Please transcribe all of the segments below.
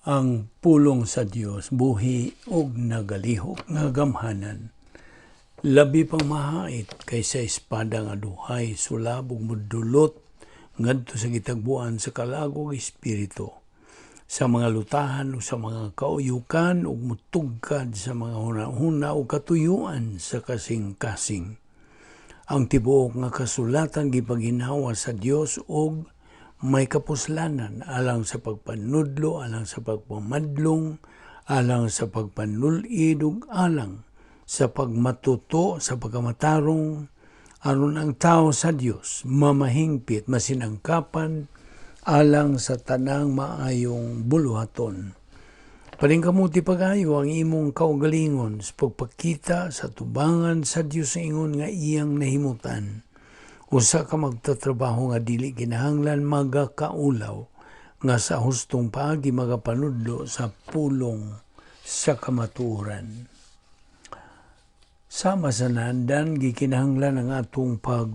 Ang pulong sa Dios buhi og nagalihok nga gamhanan. Labi pang mahait kaysa espada nga duhay sulab ug modulot ngadto sa gitagbuan sa kalagog espiritu, sa mga lutahan o sa mga kauyukan ug mutugkad sa mga hunahuna o katuyuan sa kasing-kasing. Ang tibuok nga kasulatan gipaghinhawa sa Dios og may kapuslanan alang sa pagpanudlo, alang sa pagpamadlong, alang sa pagpanulid ug alang sa pagmatuto, sa pagkamatarong, aron ang tao sa Dios mamahingpit, masinangkapan, alang sa tanang maayong buluhaton. Paningkamuti pagayo ang imong kaugalingon sa pagpakita sa tubangan sa Dios sa ingon nga iyang nahimutan. Usa ka magtatrabaho nga dili kinahanglan magakaulaw nga sa hustong paagi magapanudlo sa pulong sa kamatuoran. Sama sa nandan gikinahanglan ang atong pag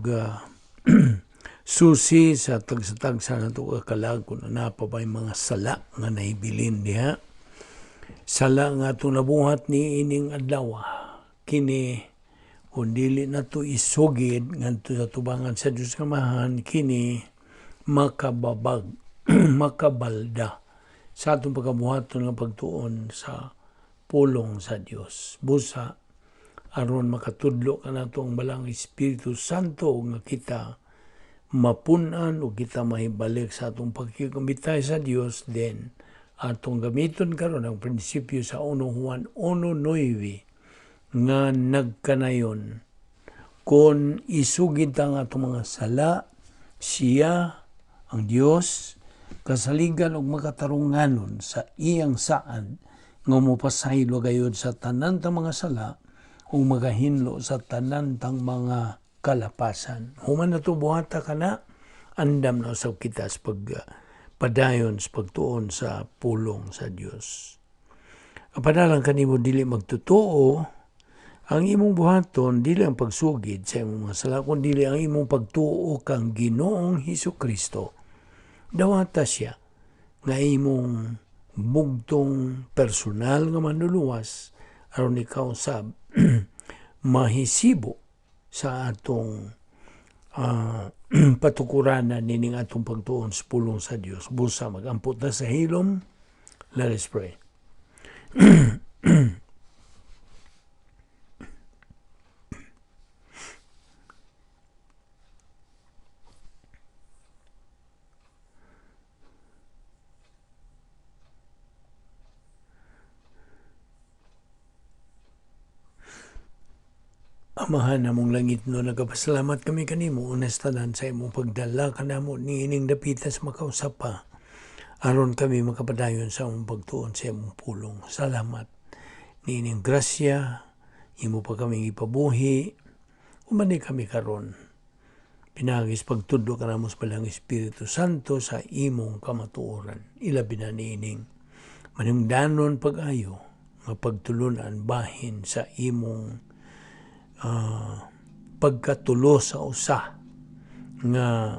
susi sa tagsatagsa nato kakalag kung anapa bay mga sala nga nahibilin diha. Sala nga atong nabuhat ni ining adlaw kini kung dili na to isugid ngadto sa tubangan sa Diyos kamahan, kini makababag, makabalda sa atong pagkabuhaton nga pagtuon sa pulong sa Diyos. Busa, aron makatudlo ka nato ang balang Espiritu Santo nga kita mapunan o kita mahibalik sa atong pagkikumbitay sa Diyos, then atong gamiton karon ang prinsipyo sa 1 Juan 1:9 nga nagkanayon kung isugid ta nga itong mga sala, siya, ang Diyos, kasaligan og makatarunganon sa iyang saan nga mopasaylo gayud sa tanan tang mga sala o magahinlo sa tanan tang mga kalapasan. Human na ito buhata ka na, andam na sa kita sa padayon sa pagtuon sa pulong sa Diyos. Kapadalang kanimo dili magtutuo, ang imong buhaton dili ang pagsugid sa imong mga sala, kundi dili ang imong pagtuo kang Ginoong Hesukristo. Dawata siya nga imong bugtong personal nga manluluwas aron ikaw sab mahisibo sa atong patukuranan nining atong pagtuon sa pulong sa Dios. Busa magampot na sa hilom. Let us pray. Amahan namong langit no, nagapasalamat kami kanimo unas tanan sa imong pagdala kanamo ni ining dapita sa makausap pa aron kami makapadayon sa imong pagtuon sa imong pulong. Salamat ni ining grasya, imo pa kami ipabuhi, umani kami karon. Pinagis pagtudlo kanamo sa balang Espiritu Santo sa imong kamatuoran. Ilabi na ni ining manungdanon pag-ayo nga pagtulunan bahin sa imong pagkatulo sa usa nga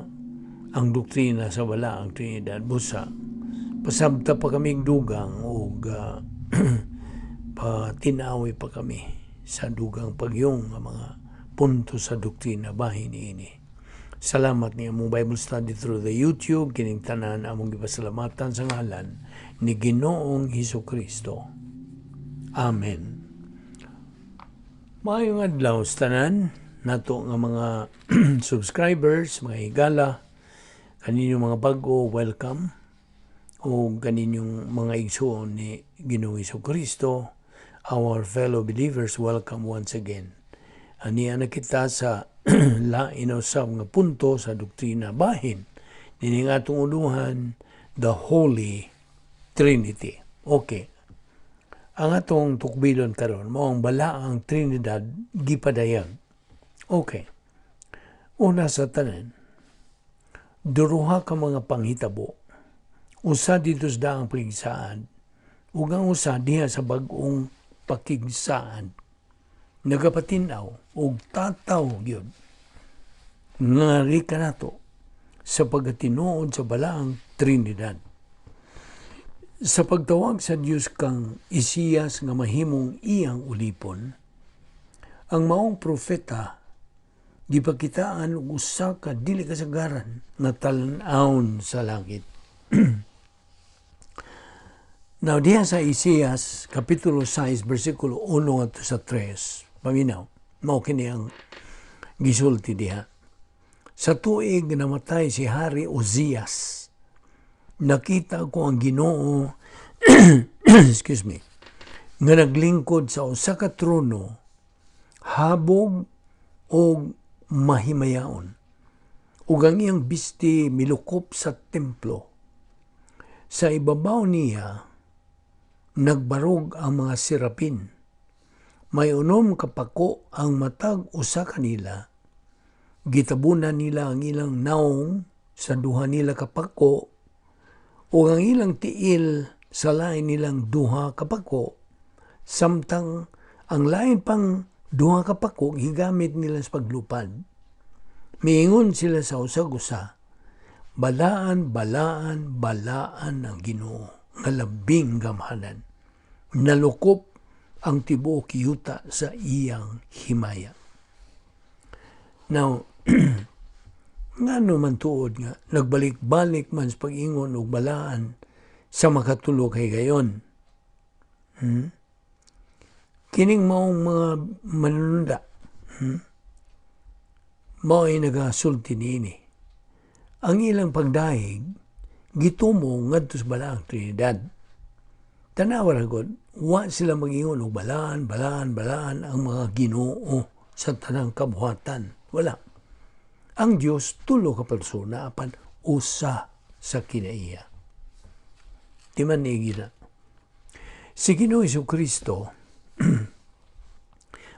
ang doktrina sa wala ang Trinidad. Busa pasabta pa kaming dugang o patinawi pa kami sa dugang pagyong nga mga punto sa doktrina bahin ini. Salamat ni among Bible study through the YouTube, kining tanan among gipasalamatan sa ngalan ni Ginoong Hesukristo. Amen. Maayong adlaw sa tanan nato nga mga subscribers, mga higala, kaninyong mga bago, welcome. O kaninyong mga igsoon ni Ginoong Hesukristo, our fellow believers, welcome once again. Aniya na kita sa lain usab nga punto sa doktrina bahin nining atong uluhan, the Holy Trinity. Okay. Ang atong tukbilon karon mao ang balaang Trinidad gipadayag. Okay. Una sa tanan, duruha ka mga panghitabo. Usa dito sa daang pakigsaan, ug ang usa diha sa bag-ong pakigsaan. Nagapatinaw ug tataw gyud nga rika nato sa pagatinuod sa balaang Trinidad. Sa pagtawag sa Dios kang Isiyas nga mahimong iyang ulipon, ang maong propeta gipakitaan og usa ka dili kasagaran nga talan-awon sa langit. Now, diha sa Isaias, Kapitulo 6, versikulo 1 ngadto sa 3, paminaw, mao kini ang gisulti diha. Sa tuig namatay si Hari Uzias, nakita ko ang Ginoo excuse me, nga naglingkod sa usa ka trono, habog o mahimayaon, ug ang iyang bisti milukop sa templo. Sa ibabaw niya nagbarog ang mga sirapin. May unom kapako ang matag usa kanila. Gitabunan nila ang ilang naong sa duha nila kapako, o ang ilang tiil sa lain nilang duha kapako, samtang ang lain pang duha kapako gigamit nila sa paglupad. Miingon sila sa usag-usa, balaan, balaan, balaan ang Ginoo nga labing gamhanan. Nalukop ang tibuok yuta sa iyang himaya. Now, ngano man tuod nga nagbalik-balik man sa pag-ingon og balaan sa makatulo kay gayon. Kining maong mga manununda, mao ay nagasulti niini. Ang ilang pagdahig gitumo ngadto sa balaang Trinidad. Tanawa ra gud, wa sila mag-ingon og balaan, balaan, balaan ang mga Ginoo sa tanang kabuhatan. Wala. Ang Dios tulo ka persona apan usa sa kinaiya. Di man niigila. Si Ginoo Jesucristo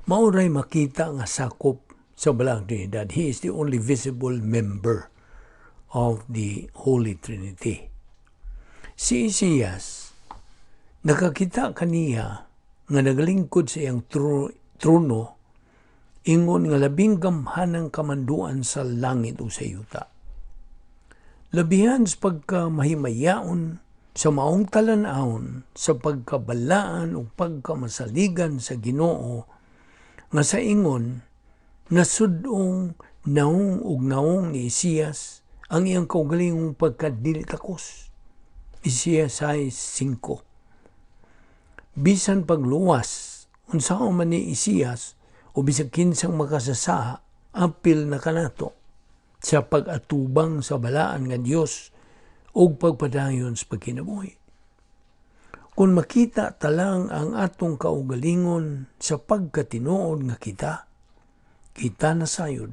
mauray makita nga sakop sa balaang Trinidad. He is the only visible member of the Holy Trinity. Si Isaias nakakita kaniya nga naglingkod sa iyang trono, ingon nga labing gamhanang kamanduan sa langit o sa yuta. Labihan sa pagkamahimayaon sa maong talan-awon, sa pagkabalaan o pagkamasaligan sa Ginoo, nga sa ingon nasudong naong ug naong ni Isaias ang iyang kaugalingong pagkadili takos. Isaias 5. Bisan pagluwas unsaon man ni Isaias o bisag kinsang makasasaha, apil na kanato sa pag-atubang sa balaan nga Dios o pagpadayon sa pagkinabuhi. Kung makita talang ang atong kaugalingon sa pagkatinuod nga kita na sayod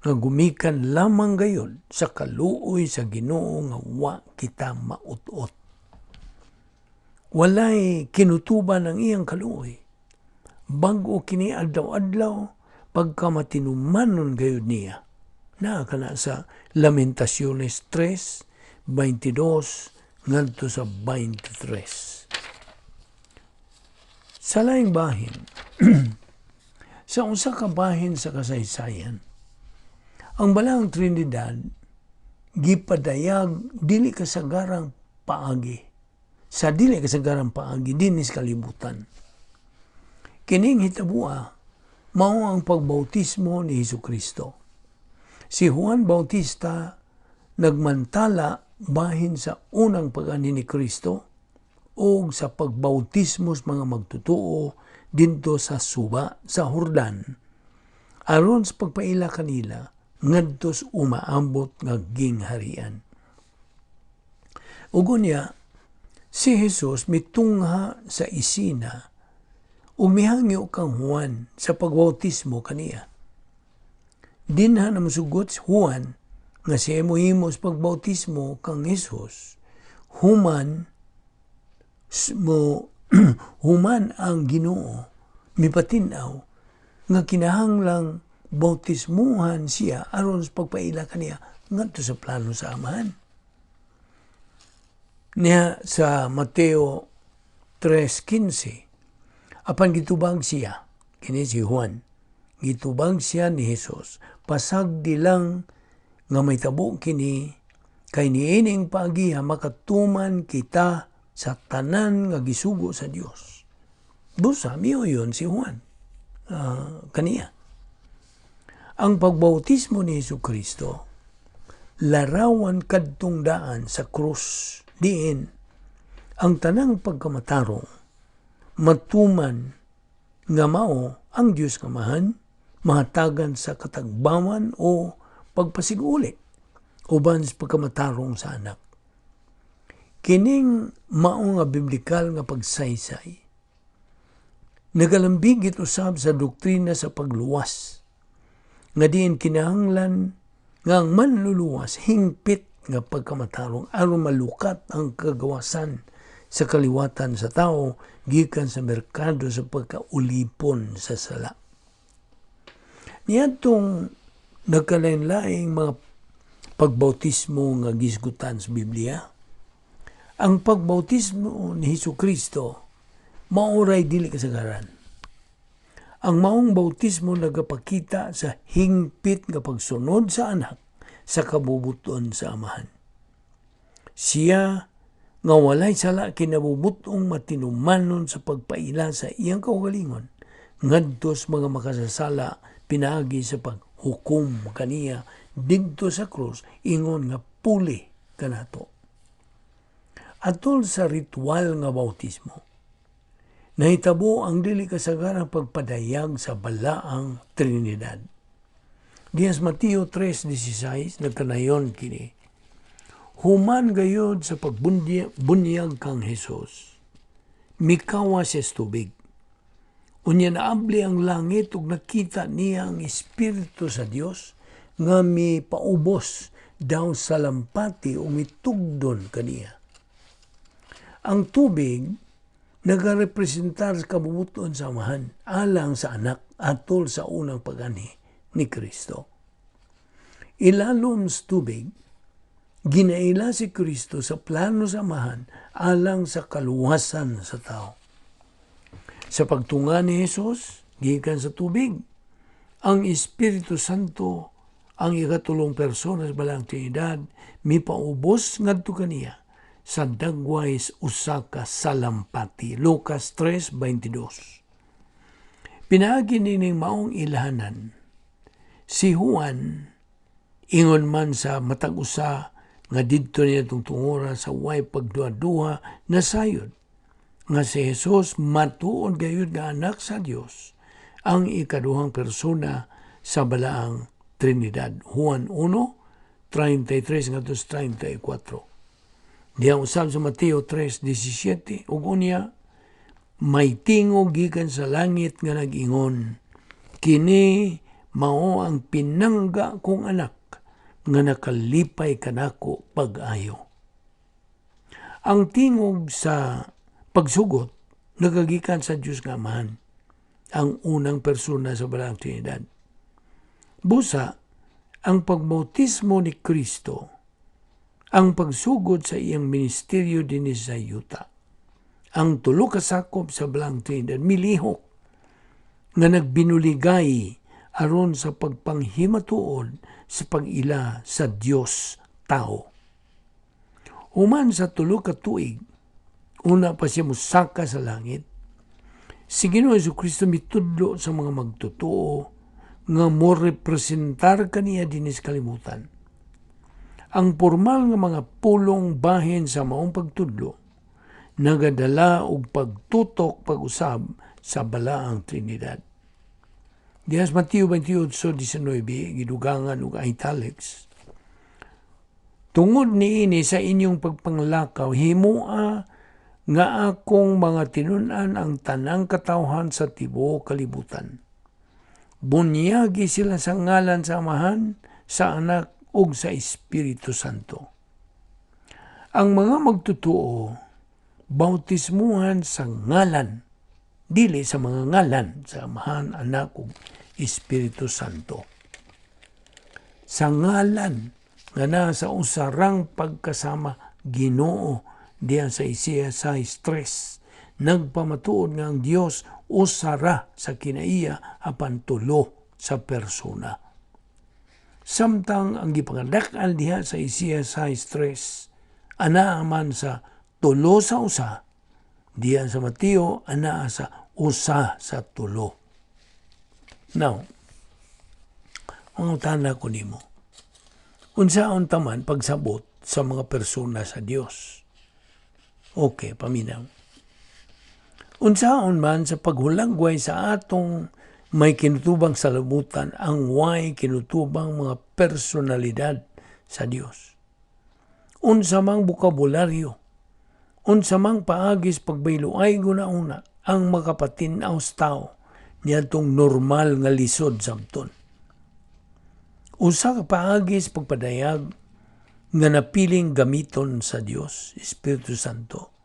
nga gumikan lamang gayud sa kaluoy sa Ginoo nga wa kita maut-ot. Walay kinutuban ang iyang kaluoy. Bag-o kini adlaw-adlaw pagkamatinumanon gayud niya. Kana sa Lamentaciones 3:22 ngadto sa 23. Sa laing bahin, sa usa ka bahin sa kasaysayan, ang balaang Trinidad gipadayag dili kasagarang paagi. Sa dili kasagarang paagi dinis kalibutan. Kining hitabua mao ang pagbautismo ni Jesucristo. Si Juan Bautista nagmantala bahin sa unang pag-ani ni Kristo o sa pagbautismo sa mga magtutuo didto sa suba sa Jordan, aron sa pagpaila kanila ngadto sa umaambot nga gingharian. Ug unya si Jesus mitungha sa isina ug mihangyo kang Juan sa pagbautismo kaniya. Dinha na masugot si Juan nga siya mohimo sa pagbautismo kang Jesus, human ang Ginoo mipatinaw nga kinahanglang bautismuhan siya aron sa pagpaila kaniya ngadto sa plano sa Amahan. Niya sa Mateo 3:15, apan gitubag siya, kini si Juan, gitubag siya ni Jesus, pasagdi lang nga may tabo kini, kay niining paagiha makatuman kita sa tanan nga gisugo sa Dios. Busa miyo yon si Juan kaniya. Ang pagbautismo ni Jesucristo larawan kadtong daan sa krus, diin ang tanang pagkamatarong matuman nga mao ang Dios kamahan mahatagan sa katagbawan o pagpasiguli uban sa pagkamatarong sa anak. Kining mao nga biblikal nga pagsaysay nagalambigit usab sa doktrina sa pagluwas nga diin kinahanglan nga ang manluluwas hingpit nga pagkamatarong aron malukat ang kagawasan sa kaliwatan sa tao gikan sa merkado sa pagkaulipon sa sala. Niadtong nagkalain-laing mga pagbautismo nga gisgutan sa Biblia, ang pagbautismo ni Jesucristo mauray dili kasagaran. Ang maong bautismo nagapakita sa hingpit nga pagsunod sa anak sa kabubuton sa amahan. Siya nga walay sala kinabubutong matinumanon sa pagpaila sa iyang kaugalingon ngadto sa mga makasasala pinaagi sa paghukom kaniya didto sa krus ingon nga puli kanato. Atol sa ritual nga bautismo, nahitabo ang dili kasagarang pagpadayag sa balaang Trinidad. Dias Mateo 3:16 nagkanayon kini. Human gayod sa pagbunyag kang Hesus, mikawas sa tubig. Unya naabli ang langit ug nakita niya ang Espiritu sa Dios nga mipaubos daw sa lampati o mitugdon kaniya. Ang tubig nagarepresentar sa kabubuton sa amahan alang sa anak atol sa unang pag-ani ni Kristo. Ilalom sa tubig, ginaila si Kristo sa plano sa amahan alang sa kaluwasan sa tao. Sa pagtunga ni Jesus, gikan sa tubig, ang Espiritu Santo, ang ikatulong persona sa balang Trinidad, mipaubos ngadto kaniya sa dagway usa ka salampati. Lucas 3:22. Pinaagi nining maong ilahanan, si Juan, ingon man sa matag usa nga didto niya tungtungora sa way pagduha-duha na sayod, nga si Jesus matuod gayud nga anak sa Dios, ang ikaduhang persona sa balaang Trinidad. Juan 1:33-34. Diyan usab sa Mateo 3:17, ug unya may tingog gikan sa langit nga nag-ingon, kini mao ang pinangga kong anak nga nakalipay kanako pag-ayo. Ang tingog sa pagsugot nagagikan sa Dios nga Amahan, ang unang persona sa balang Trinidad. Busa, ang pagbautismo ni Kristo, ang pagsugod sa iyang ministeryo dinhi sa yuta, ang tulo ka sakop sa balang Trinidad milihok nga nagbinuligay aron sa pagpanghimatuod sa pag-ila sa Dios tao. Human sa tulo ka tuig, una pa siya musaka sa langit, si Ginoong Jesucristo mitudlo sa mga magtotoo nga mo representar kaniya dinis kalibutan. Ang formal nga mga pulong bahin sa maong pagtudlo nagadala og pagtutok pag-usab sa balaang Trinidad. Dias Mateo 28:19 gidugangan og italics. Tungod niini sa inyong pagpanglakaw himoa nga akong mga tinun-an ang tanang katawhan sa tibuok kalibutan. Bunyagi sila sa ngalan sa Amahan, sa Anak ug sa Espiritu Santo. Ang mga magtutuo bautismuhan sa ngalan, dili sa mga ngalan sa Amahan, Anak ug Espiritu Santo. Sa ngalan nga nasa usarang pagkasama Ginoo diyan sa Isaiah 6:3, nagpamatuod nga ang Dios usara sa kinaiya apan tulo sa persona. Samtang ang gipangadak-an diha sa Isaiah 6:3 ana man sa tulo sa usa, diyan sa Mateo, anaa sa usa sa tulo. Now, ang tanda ko nimo, unsaon taman pagsabot sa mga persona sa Dios. Okay, paminaw. Unsaon man sa paghulagway sa atong may kinutubang salabutan ang way kinutubang mga personalidad sa Dios. Unsa mang bokabularyo, unsa mang paagis pagbayloay guna-una ang makapatinaw sa tao niyadtong normal nga lisod sabton. Usa ka paagis pagpadayag nga napiling gamiton sa Dios, Espiritu Santo,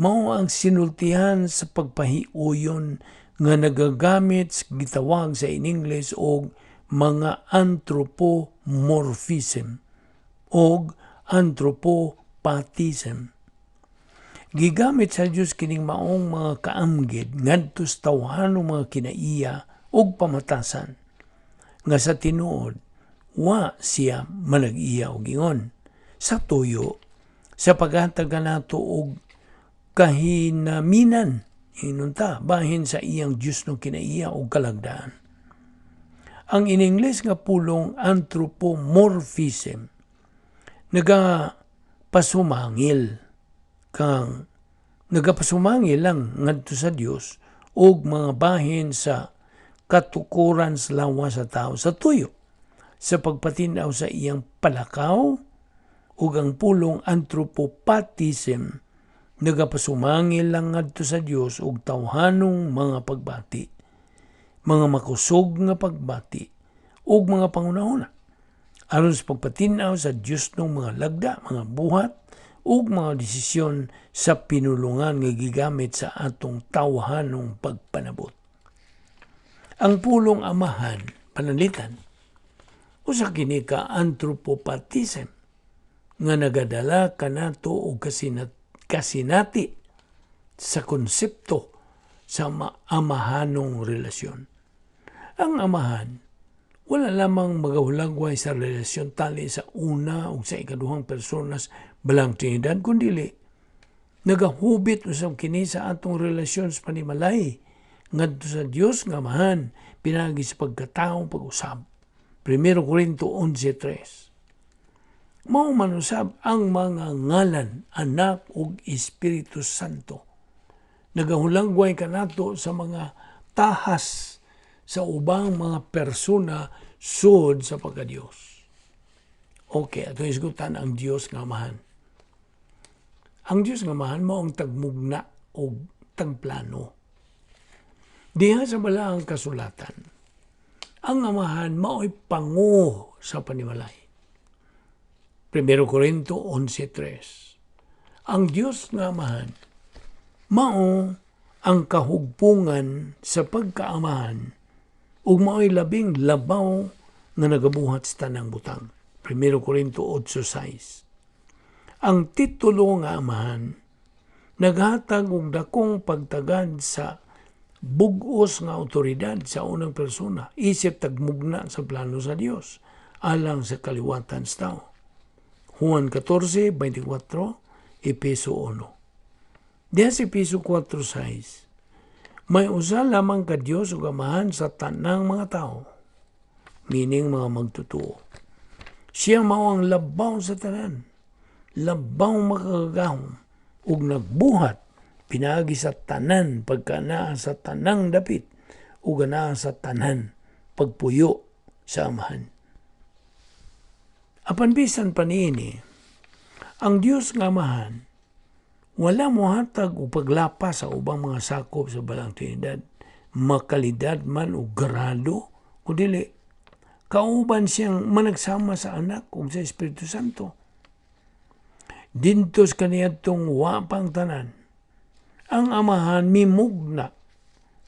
mao ang sinultihan sa pagpahiuyon nga nagagamit sa gitawag sa in English og mga anthropomorphism og anthropopathism. Gigamit sa Dios kining maong mga kaamgid ngadto sa tawhanong mga kinaiya og pamatasan nga sa tinuod wa siya manag-iya og ingon. Sa tuyo, sa paghatag nato og kahinaminan, inunta, bahin sa iyang Diyos no kinaiya og kalagdaan. Ang in English nga pulong anthropomorphism, nagapasumangil lang ngadto sa Dios og mga bahin sa katukuran sa lawas sa tao sa tuyo, sa pagpatinaw sa iyang palakaw, ug ang pulong anthropopathism nagapasumangil lang ngadto sa Dios og tawhanong mga pagbati, mga makusog nga pagbati ug mga pangunahuna aron sa pagpatinaw sa Dios ng mga lagda, mga buhat ug mga desisyon sa pinulungan nga gigamit sa atong tawhanong pagpanabot. Ang pulong amahan, panalitan, usa kini ka anthropopathism nga nagadala kanato og kasinati sa konsepto sa amahanong relasyon. Ang amahan, wala lamang magahulagway sa relasyon tali sa una o sa ikaduhang personas balang Trinidad, kundi nagahubit usab kini sa atong relasyon sa panimalay ngadto sa Dios nga amahan pinagi sa pagkataong pag-usab. 1 Corinto 11:3. Mao man usab ang mga ngalan, anak ug Espiritu Santo. Nagahulagway kanato sa mga tahas sa ubang mga persona sud sa pagka-Dios. Okay, ato isgutan ang Dios nga amahan. Ang Dios nga amahan mao ang tagmugna o tagplano. Diha sa balaang kasulatan, ang amahan mao'y pangu sa panimalay. 1 Corinto 11:3. Ang Dios nga amahan mao ang kahugpungan sa pagkaamahan ug mao'y labing labaw nga nagabuhat sa tanang butang. 1 Corinto 8:6. Ang titulo nga amahan naghatag og dakong pagtagad sa bug-os nga awtoridad sa unang persona isip tagmugna sa plano sa Dios alang sa kaliwatan sa tao. Juan 14:24, Efeso 1. Diya sa Efeso 4:6, may usa lamang ka Dios ug amahan sa tanang mga tao, meaning mga magtutuo. Siya mao ang labaw sa tanan, labaw makagahom ug nagbuhat pinaagi sa tanan pagkanaa sa tanang dapit ug anaa sa tanan pagpuyo sa amahan. Apan bisan pa niini, ang Dios nga amahan wala mohatag og paglapas sa ubang mga sakop sa balang Trinidad, makalidad man o grado, kundi kauban siyang managsama sa anak ug sa Espiritu Santo. Dintos kaniadtong wa pang tanan, ang amahan mimugna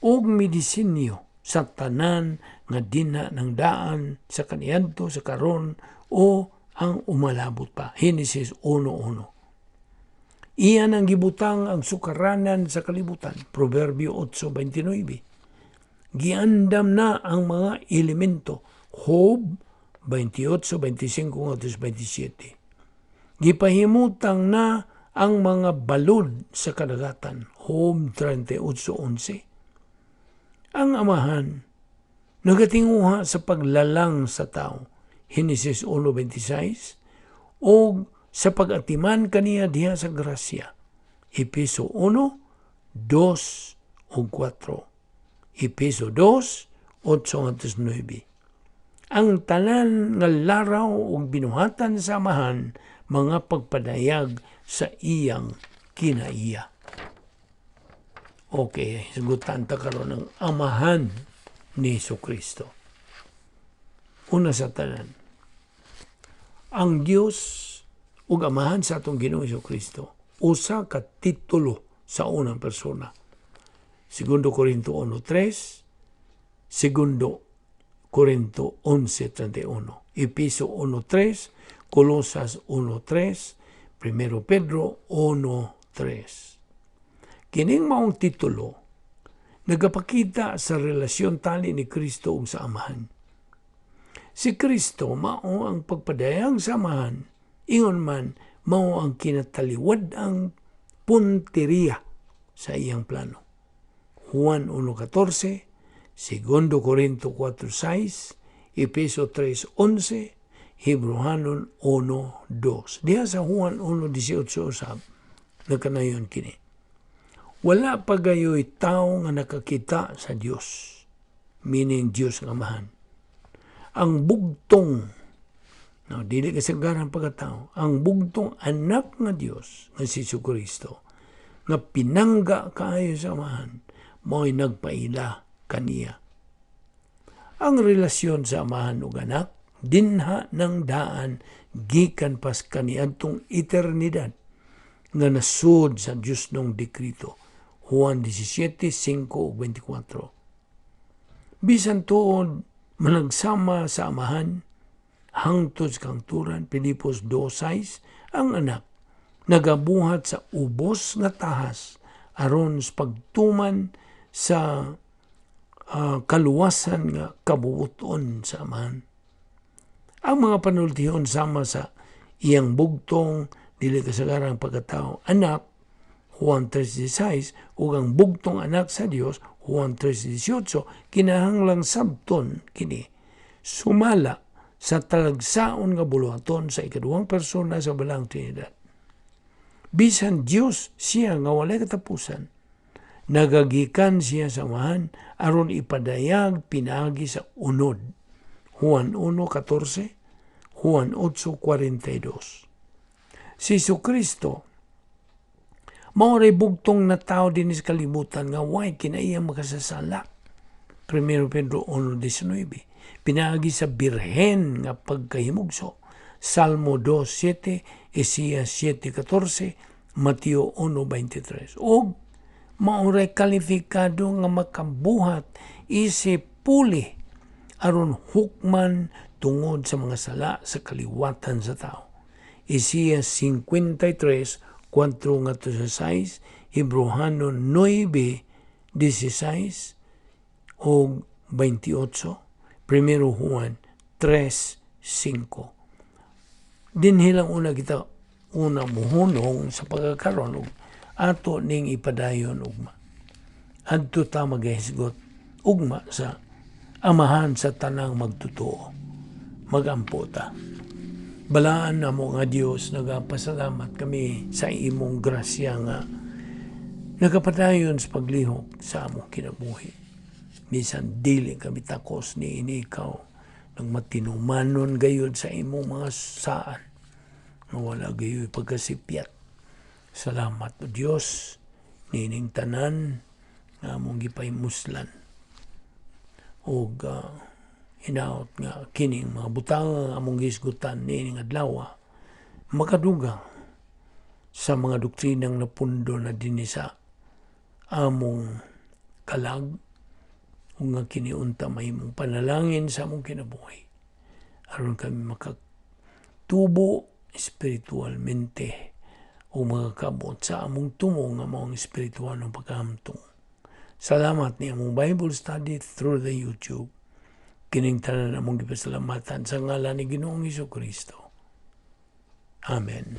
og medisinyo sa tanan nga dinha ng daan sa kaniadto sa karon o ang umalabot pa. Genesis 1:1. Iyan ang gibutang ang sukaranan sa kalibutan. Proverbio 8:29. Giandam na ang mga elemento. Job 28:25-27. Gipahimutang na ang mga balod sa kadagatan, Job 38:11. Ang amahan nagatinguha sa paglalang sa tao, Henesis 1:26, o sa pag-atiman kaniya diha sa grasya, Efeso 1:2 o 4, Efeso 2:8-9. Ang tanan nga laraw ug binuhatan sa amahan mga pagpadayag sa iyang kinaiya. Okay, sagutan ta karon ng amahan ni Jesucristo. Una sa tanan, ang Dios ug amahan sa atong Ginoong Jesucristo usa ka titulo sa unang persona. Segundo Corinto 1:3, Segundo Corinto 11:31, Efeso 1:3, Colosas 1:3, Primero Pedro 1:3. Kining maong titulo nagapakita sa relasyon tali ni Kristo ug sa amahan. Si Kristo mao ang pagpadayag sa amahan, ingon man mao ang kinataliwad ang punteriya sa iyang plano. Juan 1:14, Segundo Corinto 4:6, Efeso 3:11, Hebrehanon 1:2. Diha sa Juan 1:18 usab nagkanayon kini. Wala pa gayoy tao nga nakakita sa Dios, meaning Dios nga amahan. Ang bugtong, dili kasagaran pagkatao, ang bugtong anak nga Dios nga si Jesucristo nga pinangga kaayo sa amahan, mao'y nagpaila kaniya. Ang relasyon sa amahan ug anak dinha ng daan gikan pas kaniadtong eternidad nga nasud sa Dios nung dekrito, Juan 17:5-24. Bisan tuod managsama sa amahan hangtod sa kangturan, Pilipos 2:6, ang anak nagabuhat sa ubos nga tahas aron sa pagtuman sa kaluwasan nga kabubuton sa amahan. Ang mga panultihon sama sa iyang bugtong dili kasagarang pagkatao anak, Juan 3:16, ug ang bugtong anak sa Dios, Juan 3:18, kinahanglang sabton kini sumala sa talagsaon nga buluhaton sa ikaduhang persona sa balang Trinidad. Bisan Dios siya nga walay katapusan, nagagikan siya sa amahan aron ipadayag pinaagi sa unod, Juan 1:14, Juan 8:42. Si Jesucristo mao'y bugtong na tao din sa kalibutan nga way kinaiyang makasasala, Primero Pedro 1:19. Pinaagi sa birhen nga pagkahimugso, Salmo 2:7, Isaías 7:14, Mateo 1:23. O mao'y kalifikado nga makabuhat isip puli aron hukman tungod sa mga sala sa kaliwatan sa tao, Isaías 53:4-6, Hebrehanon 9:16 o 28, Primero Juan 3:5. Dinhi lang kita muhunong sa pagkakaroon og ato ning ipadayon ugma. Adto ta maghisgot ugma sa amahan sa tanang magtotoo. Magampo ta. Balaan na mo nga Dios, nagapasalamat kami sa imong grasya nga nagapadayon sa paglihok sa among kinabuhi. Bisan dili kami takos ni ikaw, nagmatinumanon gayud sa imong mga saan, nga wala gayud pagkasipyat. Salamat o Dios, nining tanan nga among gipaymuslan. O hinaot nga kining mga butang among gisgutan nining adlaw makadugang sa mga doktrinang napundo na dinhi sa among kalag ug nga kiniunta mahimong panalangin sa among kinabuhi aron kami makatubo espiritualmente o makakabot sa among tumo nga maong espiritual ng pagkahamtong. Salamat ni among Bible study through the YouTube. Kining tanan among gipasalamatan sa ngalan ni Ginoong Jesucristo. Amen.